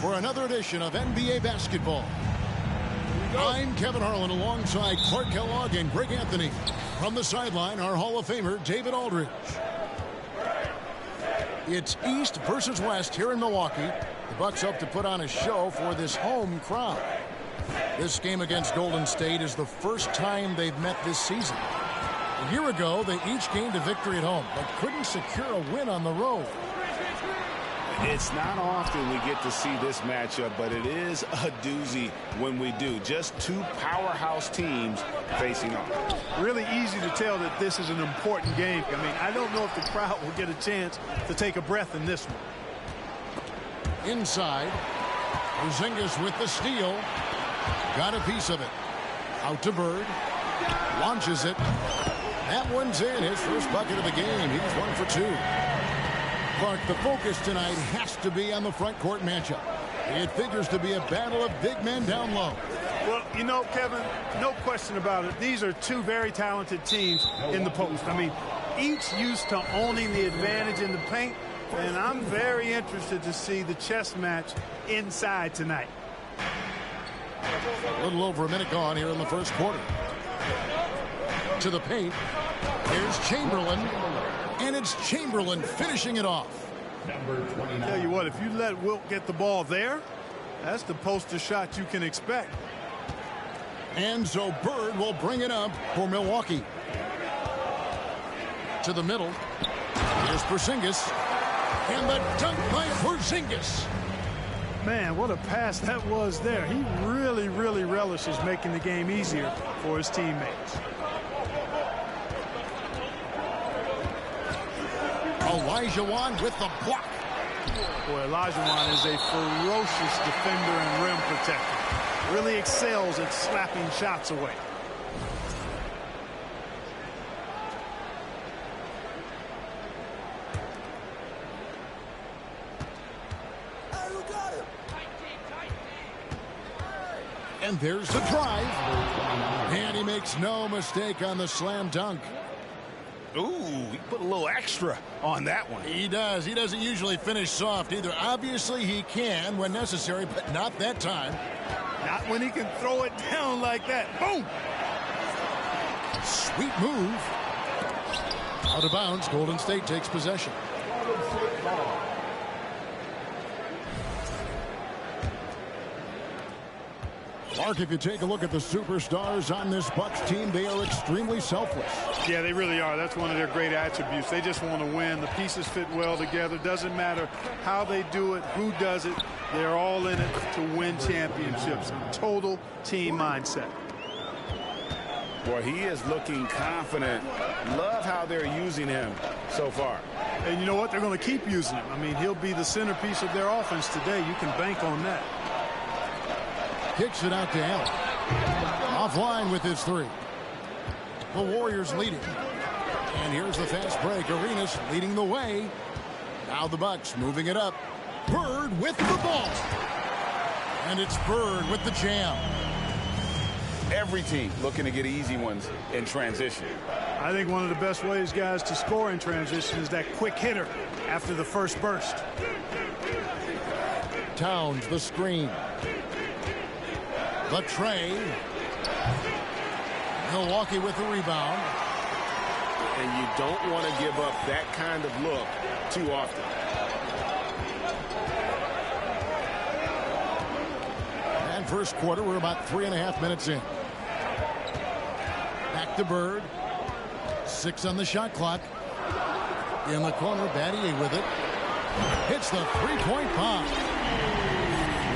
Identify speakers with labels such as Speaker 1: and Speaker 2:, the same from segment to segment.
Speaker 1: for another edition of NBA basketball. I'm Kevin Harlan alongside Clark Kellogg and Greg Anthony. From the sideline, our Hall of Famer, David Aldridge. It's East versus West here in Milwaukee. The Bucks hope to put on a show for this home crowd. This game against Golden State is the first time they've met this season. A year ago, they each gained a victory at home, but couldn't secure a win on the road.
Speaker 2: It's not often we get to see this matchup, but it is a doozy when we do. Just two powerhouse teams facing off.
Speaker 3: Really easy to tell that this is an important game. I mean, I don't know if the crowd will get a chance to take a breath in this one.
Speaker 1: Inside, Porzingis with the steal. Got a piece of it. Out to Bird. Launches it. That one's in. His first bucket of the game. He's 1 for 2. Clark, the focus tonight has to be on the front court matchup. It figures to be a battle of big men down low.
Speaker 3: Well, you know, Kevin, no question about it. These are two very talented teams in the post. I mean, each used to owning the advantage in the paint, and I'm very interested to see the chess match inside tonight.
Speaker 1: A little over a minute gone here in the first quarter. To the paint. Here's Chamberlain. And it's Chamberlain finishing it off.
Speaker 3: Tell you what, if you let Wilt get the ball there, that's the poster shot you can expect.
Speaker 1: And so Bird will bring it up for Milwaukee. To the middle. Here's Porzingis. And the dunk by Porzingis.
Speaker 3: Man, what a pass that was there. He really, really relishes making the game easier for his teammates.
Speaker 1: Olajuwon with the block.
Speaker 3: Boy, Olajuwon is a ferocious defender and rim protector. Really excels at slapping shots away.
Speaker 1: And there's the drive. And he makes no mistake on the slam dunk.
Speaker 2: Ooh, he put a little extra on that one.
Speaker 1: He does. He doesn't usually finish soft either. Obviously, he can when necessary, but not that time.
Speaker 3: Not when he can throw it down like that. Boom!
Speaker 1: Sweet move. Out of bounds. Golden State takes possession. Mark, if you take a look at the superstars on this Bucks team, they are extremely selfless.
Speaker 3: Yeah, they really are. That's one of their great attributes. They just want to win. The pieces fit well together. Doesn't matter how they do it, who does it. They're all in it to win championships. Total team mindset.
Speaker 2: Boy, he is looking confident. Love how they're using him so far.
Speaker 3: And you know what? They're going to keep using him. I mean, he'll be the centerpiece of their offense today. You can bank on that.
Speaker 1: Kicks it out to Allen. Offline with his three. The Warriors leading. And here's the fast break. Arenas leading the way. Now the Bucks moving it up. Bird with the ball. And it's Bird with the jam.
Speaker 2: Every team looking to get easy ones in transition.
Speaker 3: I think one of the best ways, guys, to score in transition is that quick hitter after the first burst.
Speaker 1: Towns the screen. The tray. Milwaukee with the rebound.
Speaker 2: And you don't want to give up that kind of look too often.
Speaker 1: And first quarter, we're about 3.5 minutes in. Back to Bird. 6 on the shot clock. In the corner, Battier with it. Hits the three-point bomb.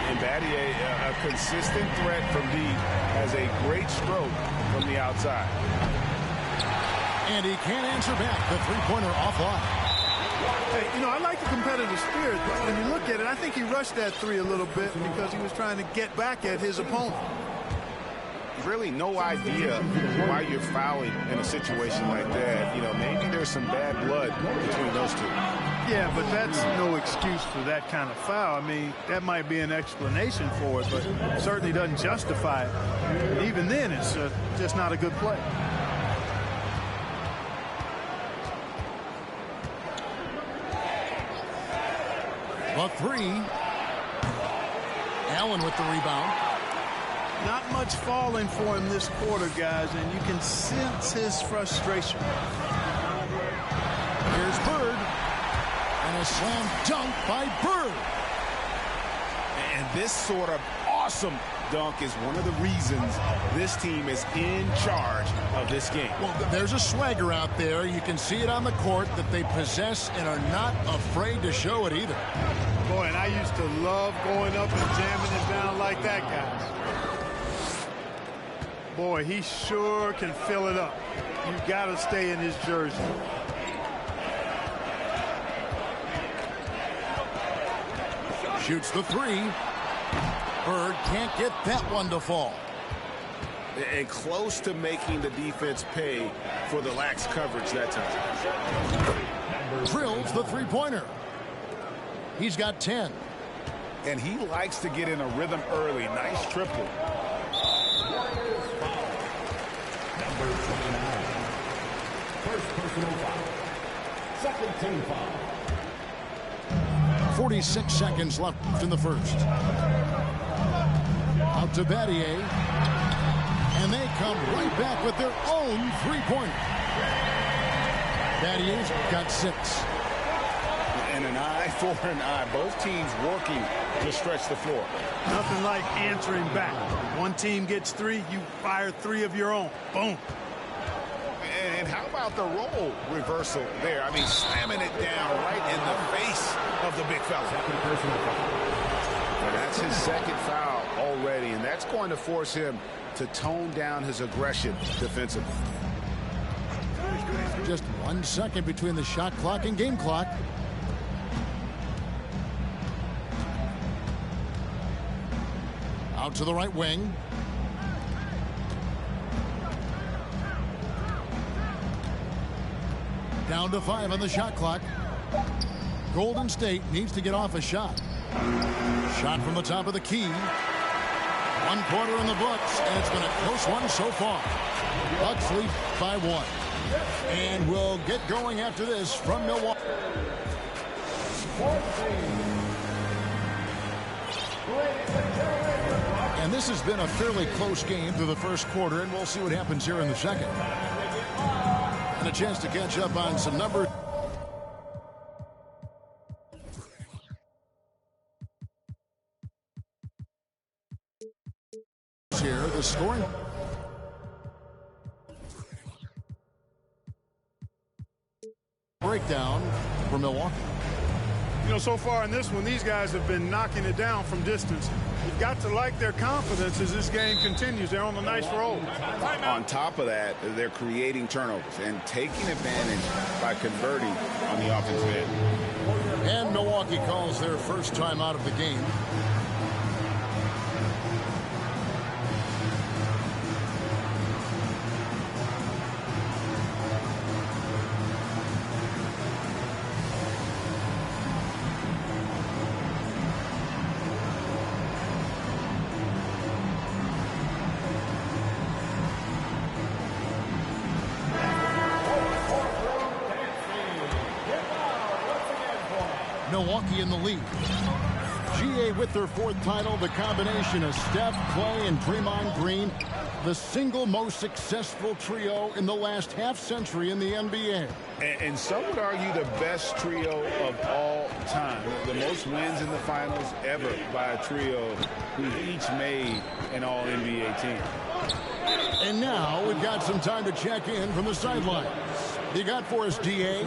Speaker 2: And Battier, a consistent threat from deep, has a great stroke from the outside.
Speaker 1: And he can't answer back. The three-pointer offline.
Speaker 3: Hey, you know, I like the competitive spirit, but when you look at it, I think he rushed that three a little bit because he was trying to get back at his opponent.
Speaker 2: Really no idea why you're fouling in a situation like that. You know, maybe there's some bad blood between those two.
Speaker 3: Yeah, but that's no excuse for that kind of foul. I mean, that might be an explanation for it, but certainly doesn't justify it. Even then, it's just not a good play.
Speaker 1: The three. Allen with the rebound.
Speaker 3: Not much falling for him this quarter, guys, and you can sense his frustration.
Speaker 1: Here's Bird. And a slam dunk by Bird.
Speaker 2: And this sort of awesome dunk is one of the reasons this team is in charge of this game.
Speaker 1: Well, there's a swagger out there. You can see it on the court that they possess and are not afraid to show it either.
Speaker 3: Boy, and I used to love going up and jamming it down like that, guys. Boy, he sure can fill it up. You got to stay in his jersey.
Speaker 1: Shoots the three. Bird can't get that one to fall.
Speaker 2: And close to making the defense pay for the lax coverage that time.
Speaker 1: Drills the three-pointer. He's got 10.
Speaker 2: And he likes to get in a rhythm early. Nice triple.
Speaker 4: Number 29. First personal foul. Second team foul.
Speaker 1: 46 seconds left in the first. Out to Battier. And they come right back with their own three-pointer. Battier's got 6.
Speaker 2: And an eye for an eye. Both teams working to stretch the floor.
Speaker 3: Nothing like answering back. One team gets 3, you fire 3 of your own. Boom.
Speaker 2: And how about the role reversal there? I mean, slamming it down right in the face of the big fella. And that's his second foul already, and that's going to force him to tone down his aggression defensively.
Speaker 1: Just 1 second between the shot clock and game clock. Out to the right wing. Down to 5 on the shot clock. Golden State needs to get off a shot. Shot from the top of the key. 1 quarter in the books, and it's been a close one so far. Bucks lead by 1. And we'll get going after this from Milwaukee. And this has been a fairly close game through the first quarter, and we'll see what happens here in the second. And a chance to catch up on some numbers. Here, the scoring. Breakdown for Milwaukee.
Speaker 3: You know, so far in this one, these guys have been knocking it down from distance. You've got to like their confidence as this game continues. They're on a nice roll.
Speaker 2: On top of that, they're creating turnovers and taking advantage by converting on the offensive end.
Speaker 1: And Milwaukee calls their first time out of the game. Milwaukee in the lead. GA with their 4th title, the combination of Steph, Clay, and Draymond Green, the single most successful trio in the last half-century in the NBA.
Speaker 2: And some would argue the best trio of all time. The most wins in the finals ever by a trio who've each made an all-NBA team.
Speaker 1: And now we've got some time to check in from the sidelines. You got for us, DA?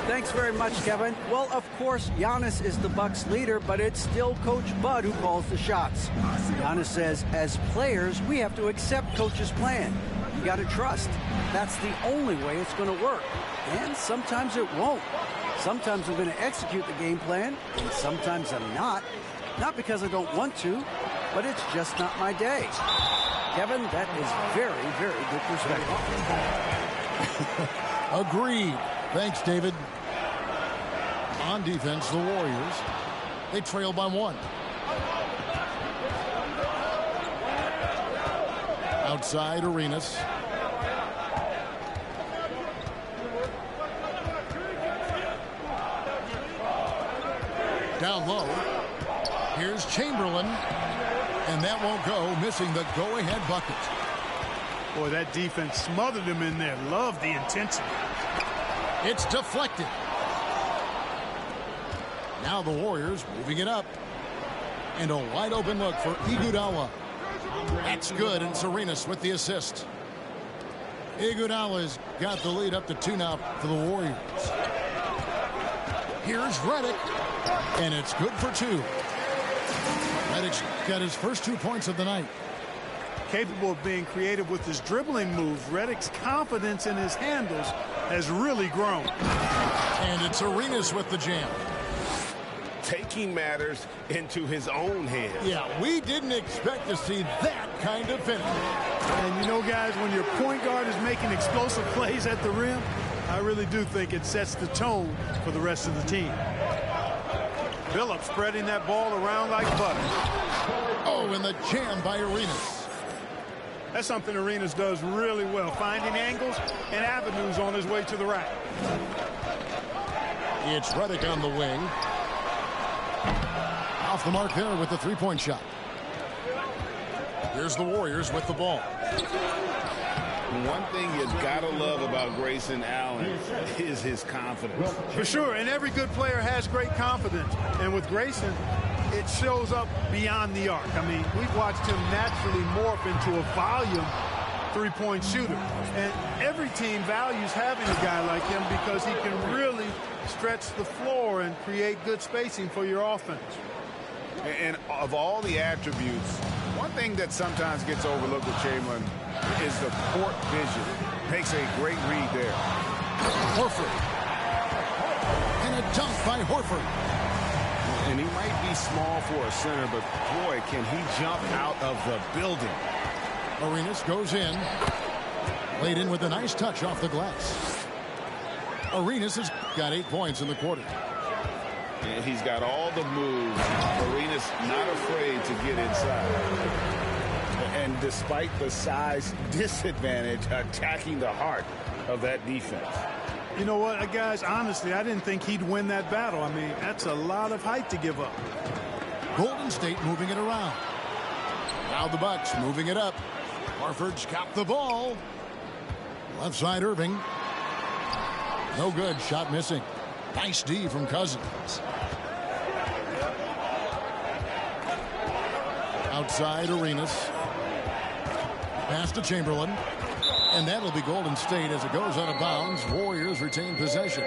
Speaker 5: Thanks very much, Kevin. Well, of course, Giannis is the Bucks leader, but it's still Coach Bud who calls the shots. Giannis says, as players, we have to accept Coach's plan. You got to trust. That's the only way it's going to work. And sometimes it won't. Sometimes I'm going to execute the game plan, and sometimes I'm not. Not because I don't want to, but it's just not my day. Kevin, that is very, very good perspective.
Speaker 1: Agreed. Thanks, David. On defense, the Warriors. They trail by 1. Outside, Arenas. Down low. Here's Chamberlain. And that won't go, missing the go-ahead bucket.
Speaker 3: Boy, that defense smothered him in there. Love the intensity.
Speaker 1: It's deflected. Now the Warriors moving it up. And a wide open look for Iguodala. That's good, and Arenas with the assist. Iguodala's got the lead up to 2 now for the Warriors. Here's Redick, and it's good for 2. Redick's got his first 2 points of the night.
Speaker 3: Capable of being creative with his dribbling moves, Redick's confidence in his handles has really grown.
Speaker 1: And it's Arenas with the jam.
Speaker 2: Taking matters into his own hands.
Speaker 1: Yeah, we didn't expect to see that kind of finish.
Speaker 3: And you know, guys, when your point guard is making explosive plays at the rim, I really do think it sets the tone for the rest of the team. Phillips spreading that ball around like butter.
Speaker 1: Oh, and the jam by Arenas.
Speaker 3: That's something Arenas does really well, finding angles and avenues on his way to the rack.
Speaker 1: It's Redick on the wing. Off the mark there with the three-point shot. Here's the Warriors with the ball.
Speaker 2: One thing you gotta love about Grayson Allen is his confidence.
Speaker 3: For sure, and every good player has great confidence. And with Grayson, it shows up beyond the arc. I mean, we've watched him naturally morph into a volume three-point shooter. And every team values having a guy like him because he can really stretch the floor and create good spacing for your offense.
Speaker 2: And of all the attributes, one thing that sometimes gets overlooked with Chamberlain is the court vision. Makes a great read there.
Speaker 1: Horford. And a dunk by Horford.
Speaker 2: And he might be small for a center, but boy, can he jump out of the building.
Speaker 1: Arenas goes in. Laid in with a nice touch off the glass. Arenas has got 8 points in the quarter.
Speaker 2: And he's got all the moves. Arenas not afraid to get inside. And despite the size disadvantage, attacking the heart of that defense.
Speaker 3: You know what, guys, honestly, I didn't think he'd win that battle. I mean, that's a lot of height to give up.
Speaker 1: Golden State moving it around. Now the Bucks moving it up. Horford's got the ball. Left side Irving. No good. Shot missing. Nice D from Cousins. Outside Arenas. Pass to Chamberlain. And that'll be Golden State as it goes out of bounds. Warriors retain possession.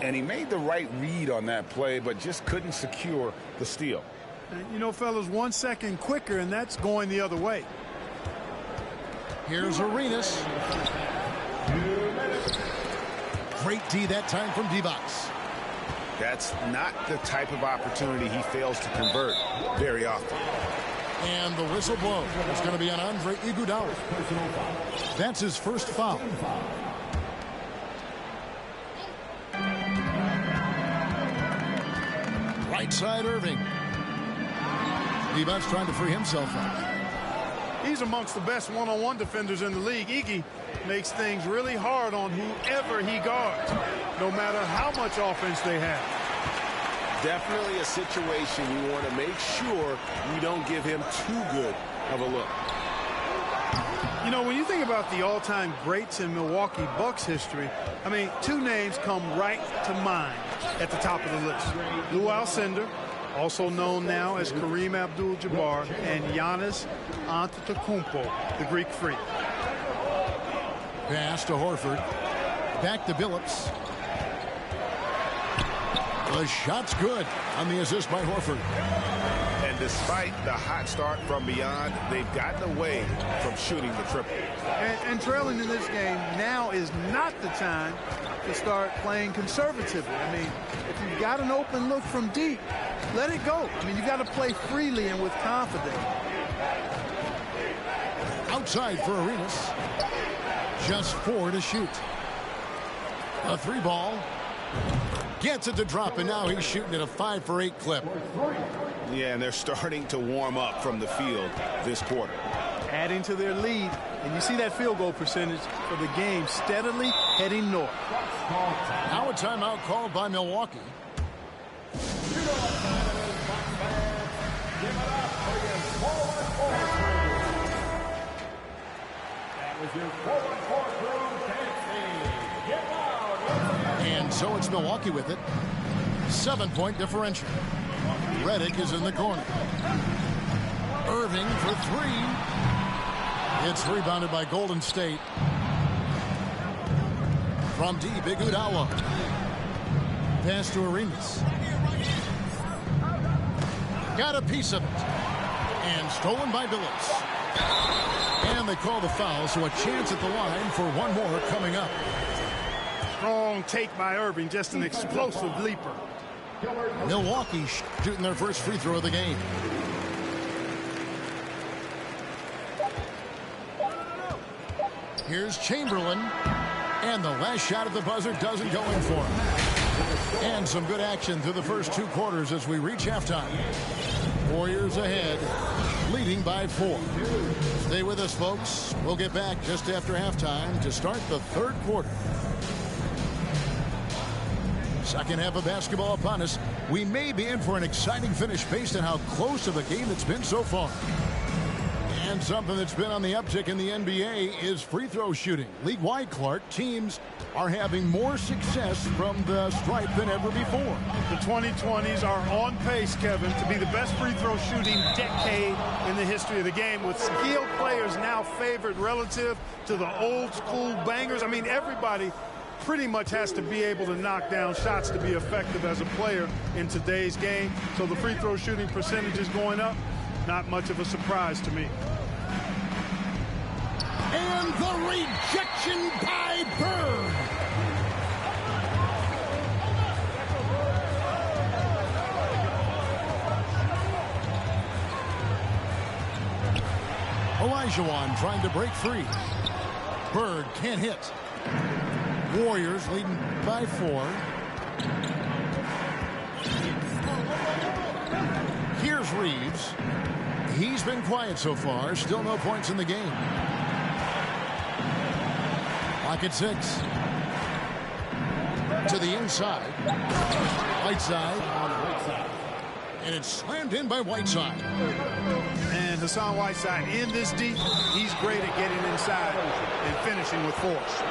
Speaker 2: And he made the right read on that play, but just couldn't secure the steal.
Speaker 3: And you know, fellas, 1 second quicker, and that's going the other way.
Speaker 1: Here's Arenas. Great D that time from D-Box.
Speaker 2: That's not the type of opportunity he fails to convert very often.
Speaker 1: And the whistle blows. It's going to be on Andre Iguodala. That's his first foul. Right side Irving. D-Box trying to free himself up.
Speaker 3: He's amongst the best one-on-one defenders in the league. Iggy makes things really hard on whoever he guards, no matter how much offense they have.
Speaker 2: Definitely a situation you want to make sure you don't give him too good of a look.
Speaker 3: You know, when you think about the all-time greats in Milwaukee Bucks history, I mean, 2 names come right to mind at the top of the list. Lou Alcindor, also known now as Kareem Abdul-Jabbar, and Giannis Antetokounmpo, the Greek Freak.
Speaker 1: Pass to Horford. Back to Billups. The shot's good on the assist by Horford.
Speaker 2: And despite the hot start from beyond, they've gotten away from shooting the triple.
Speaker 3: And trailing in this game, now is not the time to start playing conservatively. I mean, if you've got an open look from deep, let it go. I mean, you've got to play freely and with confidence.
Speaker 1: Outside for Arenas. Just 4 to shoot. A 3 ball. Gets it to drop, and now he's shooting at a 5 for 8 clip.
Speaker 2: Yeah, and they're starting to warm up from the field this quarter.
Speaker 3: Adding to their lead, and you see that field goal percentage for the game steadily heading north.
Speaker 1: Now a timeout called by Milwaukee. And so it's Milwaukee with it. 7-point differential. Redick is in the corner. Irving for three. It's rebounded by Golden State. From deep, Iguodala. Pass to Arenas. Got a piece of it. And stolen by Billups. And they call the foul, so a chance at the line for one more coming up.
Speaker 3: Strong take by Irving, just an explosive leaper.
Speaker 1: Milwaukee shooting their first free throw of the game. Here's Chamberlain. And the last shot at the buzzer doesn't go in for him. And some good action through the first two quarters as we reach halftime. Warriors ahead, leading by 4. Stay with us, folks. We'll get back just after halftime to start the third quarter. Second half of basketball upon us. We may be in for an exciting finish based on how close of a game it's been so far. And something that's been on the uptick in the NBA is free throw shooting. League-wide, Clark, teams are having more success from the stripe than ever before.
Speaker 3: The 2020s are on pace, Kevin, to be the best free throw shooting decade in the history of the game, with skilled players now favored relative to the old school bangers. I mean, everybody pretty much has to be able to knock down shots to be effective as a player in today's game. So the free throw shooting percentage is going up. Not much of a surprise to me.
Speaker 1: And the rejection by Bird. Olajuwon trying to break free. Bird can't hit. Warriors leading by 4. Here's Reeves. He's been quiet so far. Still no points in the game. Clock at 6. To the inside. Whiteside. And it's slammed in by Whiteside.
Speaker 3: And Hassan Whiteside in this deep, he's great at getting inside and finishing with force.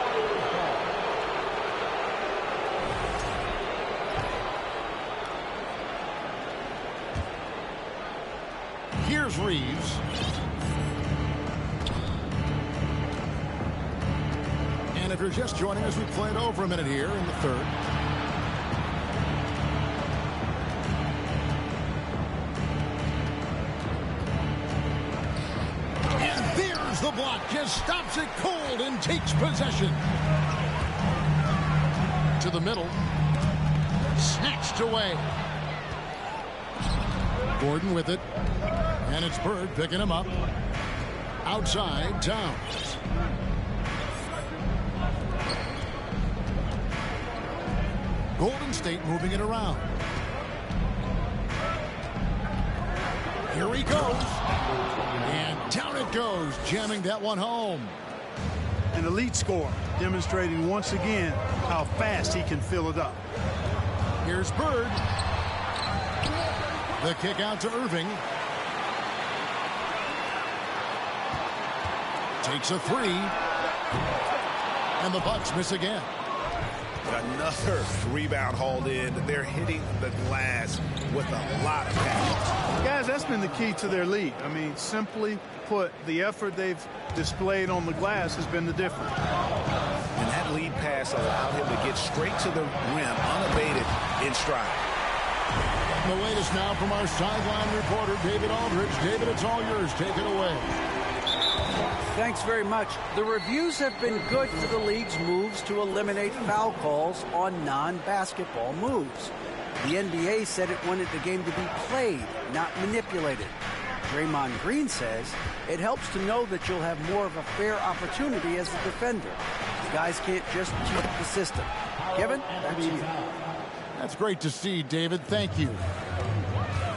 Speaker 1: Here's Reeves. And if you're just joining us, we played over a minute here in the third. And there's the block. Just stops it cold and takes possession. To the middle. Snatched away. Gordon with it. And it's Bird picking him up. Outside, Towns. Golden State moving it around. Here he goes. And down it goes, jamming that one home.
Speaker 3: An elite scorer, demonstrating once again how fast he can fill it up.
Speaker 1: Here's Bird. The kick out to Irving. Takes a 3. And the Bucks miss again.
Speaker 2: Another rebound hauled in. They're hitting the glass with a lot of passion.
Speaker 3: Guys, that's been the key to their lead. I mean, simply put, the effort they've displayed on the glass has been the difference.
Speaker 2: And that lead pass allowed him to get straight to the rim, unabated in stride.
Speaker 1: The latest now from our sideline reporter, David Aldridge. David, it's all yours. Take it away.
Speaker 5: Thanks very much. The reviews have been good for the league's moves to eliminate foul calls on non-basketball moves. The NBA said it wanted the game to be played, not manipulated. Draymond Green says it helps to know that you'll have more of a fair opportunity as a defender. Guys can't just cheat the system. Kevin, back to you.
Speaker 1: That's great to see, David. Thank you.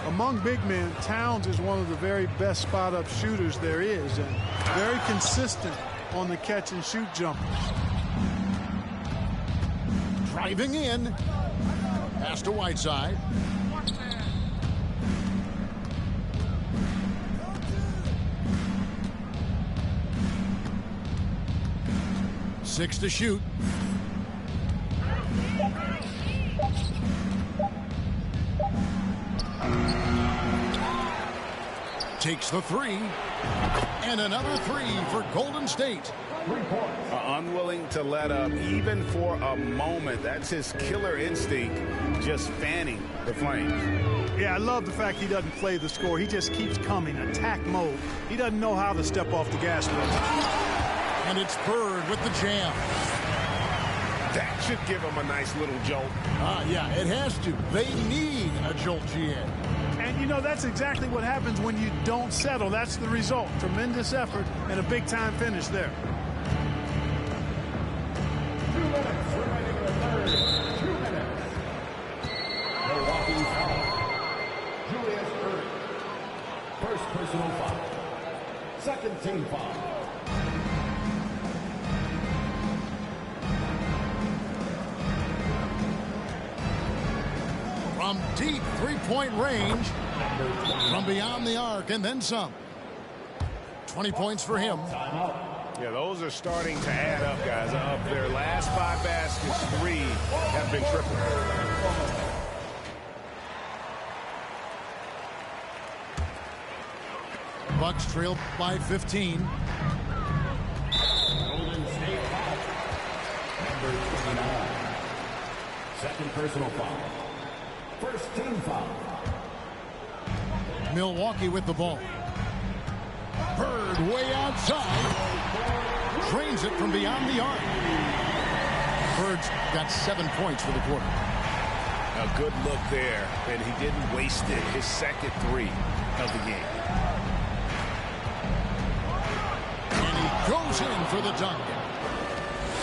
Speaker 3: Among big men, Towns is one of the very best spot-up shooters there is, and very consistent on the catch-and-shoot jumpers.
Speaker 1: Driving in. Pass to Whiteside. 6 to shoot. Takes the three. And another three for Golden State.
Speaker 2: Unwilling to let up even for a moment. That's his killer instinct, just fanning the flames.
Speaker 3: Yeah, I love the fact he doesn't play the score. He just keeps coming, attack mode. He doesn't know how to step off the gas pedal.
Speaker 1: And it's Bird with the jam.
Speaker 2: That should give him a nice little jolt.
Speaker 1: Yeah, it has to. They need a jolt, GA.
Speaker 3: And, you know, that's exactly what happens when you don't settle. That's the result. Tremendous effort and a big-time finish there.
Speaker 4: 2 minutes remaining in the third. 2 minutes. Milwaukee foul. Julius Erving. First personal foul. Second team foul.
Speaker 1: From deep three-point range, from beyond the arc, and then some. 20 points for him.
Speaker 2: Yeah, those are starting to add up, guys. Up their last 5 baskets, 3 have been triple.
Speaker 1: Bucks trail by 15.
Speaker 4: Golden State foul. Number 29. Second personal foul. First team foul.
Speaker 1: Milwaukee with the ball. Bird way outside. Drains it from beyond the arc. Bird's got 7 points for the quarter.
Speaker 2: A good look there, and he didn't waste it. His second 3 of the game.
Speaker 1: And he goes in for the dunk.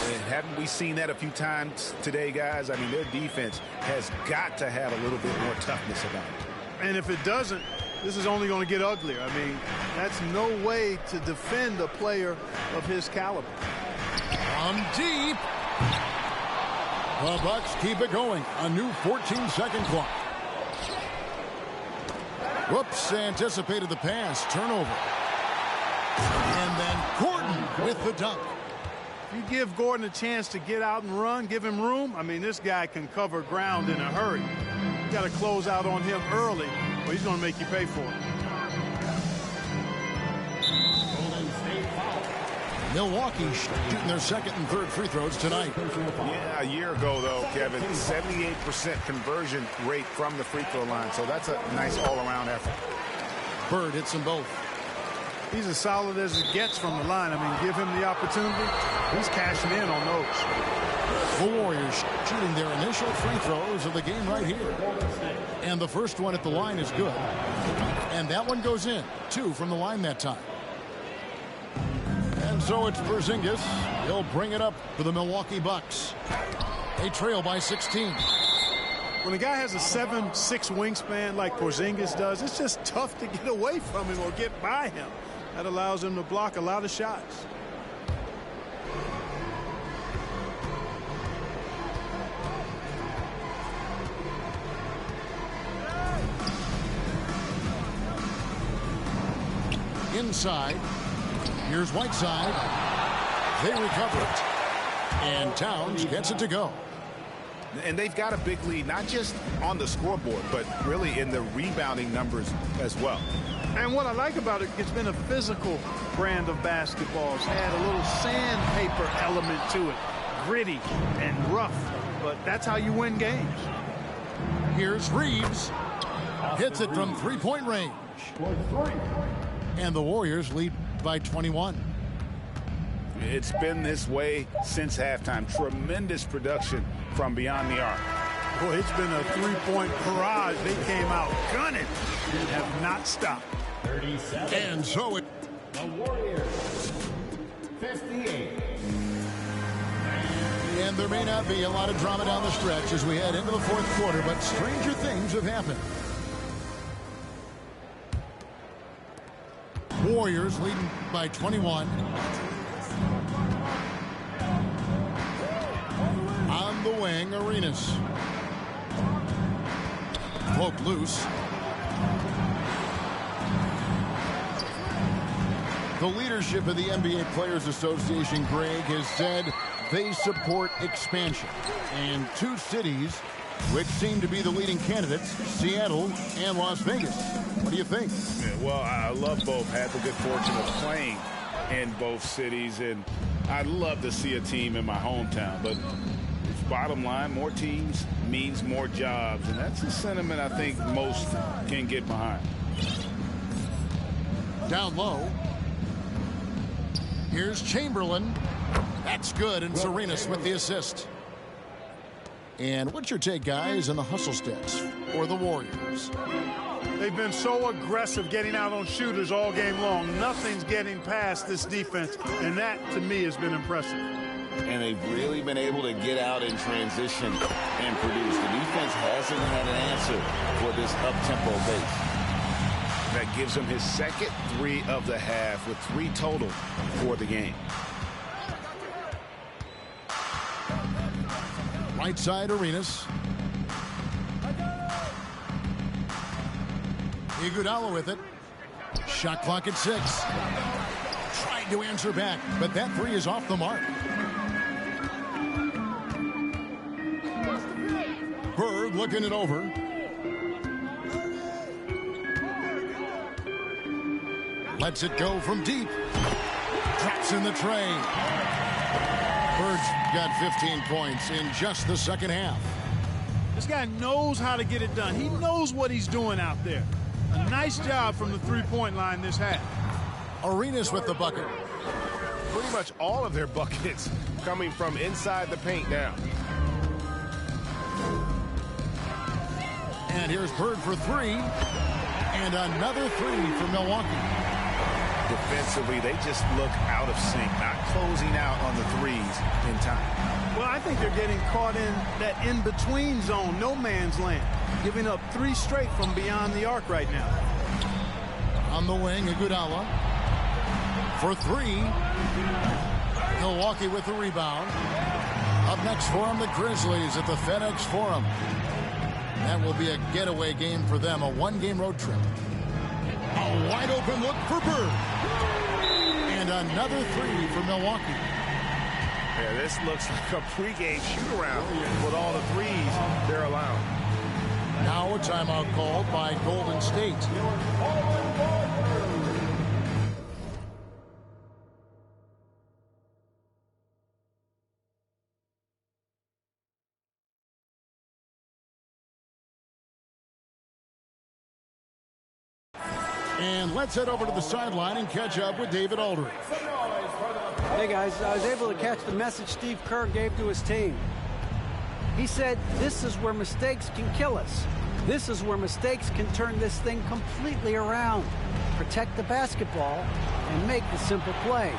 Speaker 2: And haven't we seen that a few times today, guys? I mean, their defense has got to have a little bit more toughness about it.
Speaker 3: And if it doesn't, this is only going to get uglier. I mean, that's no way to defend a player of his caliber.
Speaker 1: From deep. The Bucks keep it going. A new 14-second clock. Whoops, anticipated the pass. Turnover. And then Gordon with the dunk.
Speaker 3: You give Gordon a chance to get out and run, give him room. I mean, this guy can cover ground in a hurry. You got to close out on him early, or he's going to make you pay for it.
Speaker 4: Golden State foul.
Speaker 1: Milwaukee shooting their second and third free throws tonight.
Speaker 2: Yeah, a year ago, though, Kevin, 78% conversion rate from the free throw line. So that's a nice all-around effort.
Speaker 1: Bird hits them both.
Speaker 3: He's as solid as it gets from the line. I mean, give him the opportunity. He's cashing in on those.
Speaker 1: The Warriors shooting their initial free throws of the game right here. And the first one at the line is good. And that one goes in. 2 from the line that time. And so it's Porzingis. He'll bring it up for the Milwaukee Bucks. They trail by 16.
Speaker 3: When a guy has a 7'6" wingspan like Porzingis does, it's just tough to get away from him or get by him. That allows him to block a lot of shots.
Speaker 1: Inside. Here's Whiteside. They recover it. And Towns gets it to go.
Speaker 2: And they've got a big lead, not just on the scoreboard, but really in the rebounding numbers as well.
Speaker 3: And what I like about it, it's been a physical brand of basketball. It's had a little sandpaper element to it. Gritty and rough, but that's how you win games.
Speaker 1: Here's Reeves. Hits it from three-point range. And the Warriors lead by 21.
Speaker 2: It's been this way since halftime. Tremendous production from beyond the arc.
Speaker 3: Boy, it's been a three-point barrage. They came out gunning and have not stopped.
Speaker 4: 37.
Speaker 1: And so it...
Speaker 4: The Warriors, 58.
Speaker 1: And there may not be a lot of drama down the stretch as we head into the fourth quarter, but stranger things have happened. Warriors leading by 21. On the wing, Arenas. Poke loose. The leadership of the NBA Players Association, Greg, has said they support expansion. And two cities which seem to be the leading candidates, Seattle and Las Vegas. What do you think?
Speaker 2: Yeah, well, I love both. Had the good fortune of playing in both cities, and I'd love to see a team in my hometown. But bottom line, more teams means more jobs, and that's a sentiment I think most can get behind.
Speaker 1: Down low. Here's Chamberlain. That's good, and Serenas with the assist. And what's your take, guys, on the hustle steps for the Warriors?
Speaker 3: They've been so aggressive getting out on shooters all game long. Nothing's getting past this defense, and that, to me, has been impressive.
Speaker 2: And they've really been able to get out in transition and produce. The defense hasn't had an answer for this up-tempo base. That gives him his second three of the half with 3 total for the game.
Speaker 1: Right side, Arenas. Iguodala with it. Shot clock at 6. Tried to answer back, but that 3 is off the mark. Bird looking it over. Lets it go from deep. Drops in the tray. Bird's got 15 points in just the second half.
Speaker 3: This guy knows how to get it done. He knows what he's doing out there. A nice job from the three-point line this half.
Speaker 1: Arenas with the bucket.
Speaker 6: Pretty much all of their buckets coming from inside the paint now.
Speaker 1: And here's Bird for 3. And another 3 for Milwaukee.
Speaker 2: Defensively, they just look out of sync, not closing out on the threes in time.
Speaker 3: Well, I think they're getting caught in that in-between zone, no man's land, giving up 3 straight from beyond the arc right now.
Speaker 1: On the wing, Iguodala for 3. Milwaukee with the rebound. Up next for them, the Grizzlies at the FedEx Forum. That will be a getaway game for them, a 1-game road trip. A wide open look for Bird. And another 3 for Milwaukee.
Speaker 6: Yeah, this looks like a pregame shoot-around with all the threes they're allowing.
Speaker 1: Now a timeout called by Golden State. And let's head over to the sideline and catch up with David Aldridge.
Speaker 5: Hey guys, I was able to catch the message Steve Kerr gave to his team. He said, this is where mistakes can kill us. This is where mistakes can turn this thing completely around. Protect the basketball and make the simple play.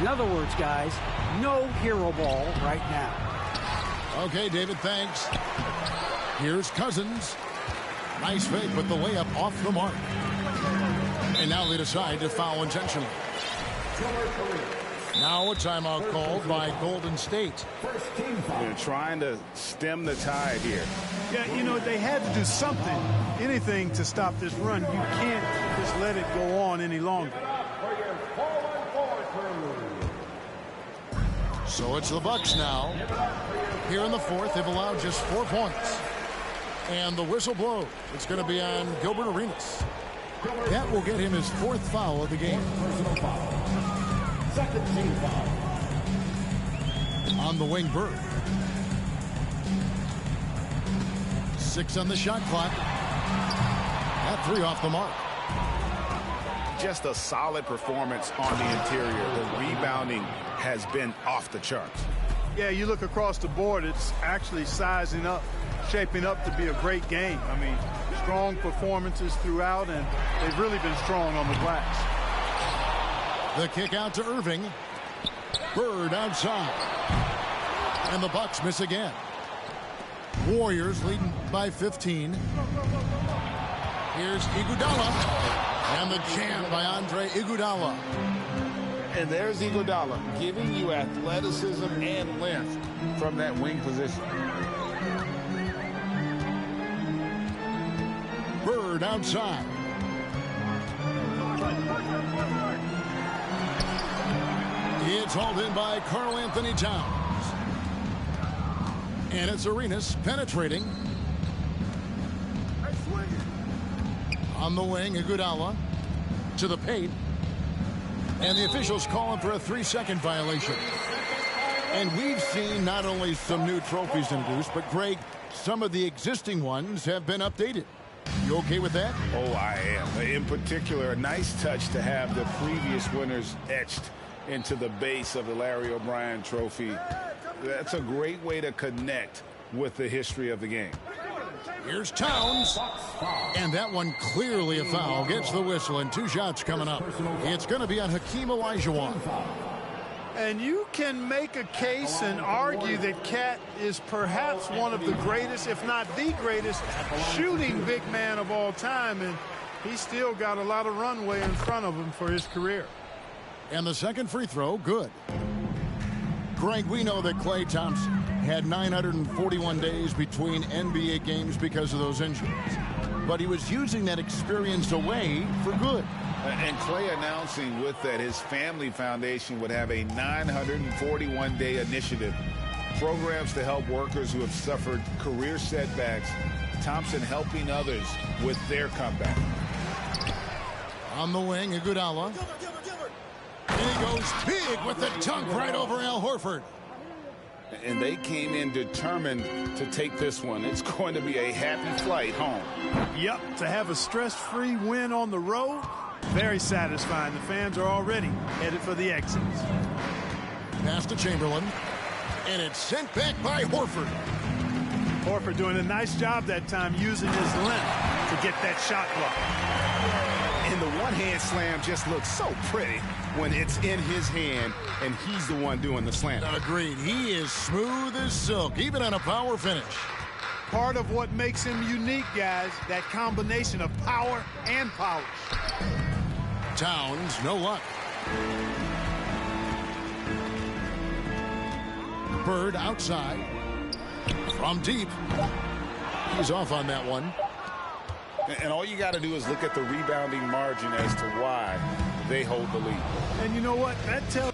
Speaker 5: In other words, guys, no hero ball right now.
Speaker 1: Okay, David, thanks. Here's Cousins. Nice fake, but the layup off the mark. And now they decide to foul intentionally. Now a timeout called by Golden State.
Speaker 2: They're trying to stem the tide here.
Speaker 3: Yeah, you know, they had to do something, anything to stop this run. You can't just let it go on any longer.
Speaker 1: So it's the Bucks now. Here in the fourth, they've allowed just 4 points. And the whistle blows. It's going to be on Gilbert Arenas. That will get him his 4th foul of the game.
Speaker 4: Personal foul. Second team foul.
Speaker 1: On the wing, Bird. 6 on the shot clock. That 3 off the mark.
Speaker 2: Just a solid performance on the interior. The rebounding has been off the charts.
Speaker 3: Yeah, you look across the board, it's actually sizing up, shaping up to be a great game. I mean, strong performances throughout, and they've really been strong on the glass.
Speaker 1: The kick out to Irving. Bird outside. And the Bucks miss again. Warriors leading by 15. Here's Iguodala. And the jam by Andre Iguodala.
Speaker 2: And there's Iguodala giving you athleticism and length from that wing position.
Speaker 1: Bird outside. It's hauled in by Karl Anthony Towns. And it's Arenas penetrating. On the wing, Iguodala to the paint. And the officials calling for a 3-second violation. And we've seen not only some new trophies introduced, but Greg, some of the existing ones have been updated. You okay with that?
Speaker 2: Oh, I am. In particular, a nice touch to have the previous winners etched into the base of the Larry O'Brien trophy. That's a great way to connect with the history of the game.
Speaker 1: Here's Towns. And that one clearly a foul. Gets the whistle and 2 shots coming up. It's going to be on Hakeem Olajuwon.
Speaker 3: And you can make a case and argue that Cat is perhaps one of the greatest, if not the greatest, shooting big man of all time. And he's still got a lot of runway in front of him for his career.
Speaker 1: And the second free throw, good. Greg, we know that Klay Thompson had 941 days between NBA games because of those injuries. But he was using that experience away for good.
Speaker 2: And Klay announcing with that his family foundation would have a 941-day initiative. Programs to help workers who have suffered career setbacks. Thompson helping others with their comeback.
Speaker 1: On the wing, Iguodala. And he goes big with the dunk right over Al Horford.
Speaker 2: And they came in determined to take this one. It's going to be a happy flight home.
Speaker 3: Yep, to have a stress-free win on the road, very satisfying. The fans are already headed for the exits.
Speaker 1: Pass to Chamberlain. And it's sent back by Horford.
Speaker 3: Horford doing a nice job that time using his length to get that shot block.
Speaker 6: And the one-hand slam just looks so pretty when it's in his hand and he's the one doing the slam.
Speaker 1: Agreed. He is smooth as silk, even on a power finish.
Speaker 3: Part of what makes him unique, guys, that combination of power and polish.
Speaker 1: Towns, no luck. Bird outside. From deep. He's off on that one.
Speaker 2: And all you got to do is look at the rebounding margin as to why they hold the lead.
Speaker 3: And you know what? That tells